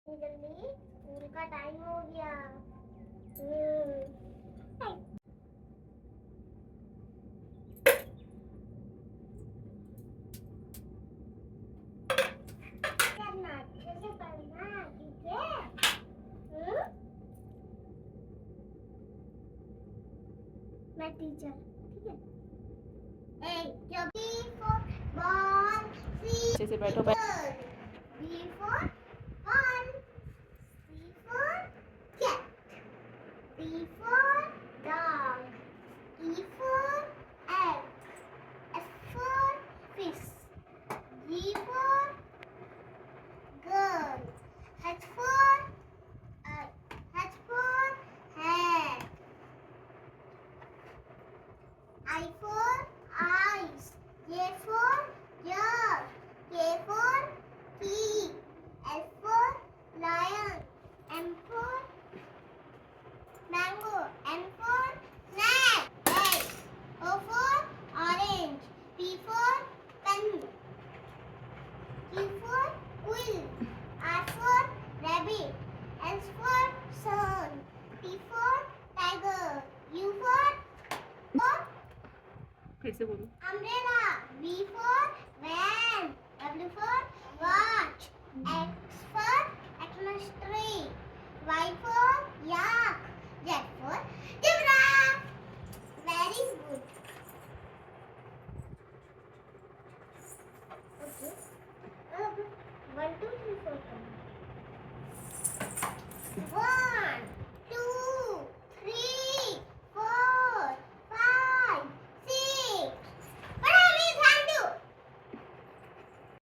जल्दी स्कूल का टाइम हो गया। करना अच्छे से पढ़ना, ठीक है? मैं टीचर, ठीक है? A for ball, C अच्छे से बैठो। B for ball, C for cat, D for dog, E for egg, F for fish, G for girl, H for hat, I for eyes, J for jar, K for key, L for lion, M for mango, N for net, O for orange, P for pen, Q for quill, R for rabbit, S for sun, T for tiger, U for फिर से बोलो। umbrella, V for van, W for watch, X for Xmas tree, Y for yak, Z for giraffe. Very good. Okay. Ab 1, 2, 3, 4.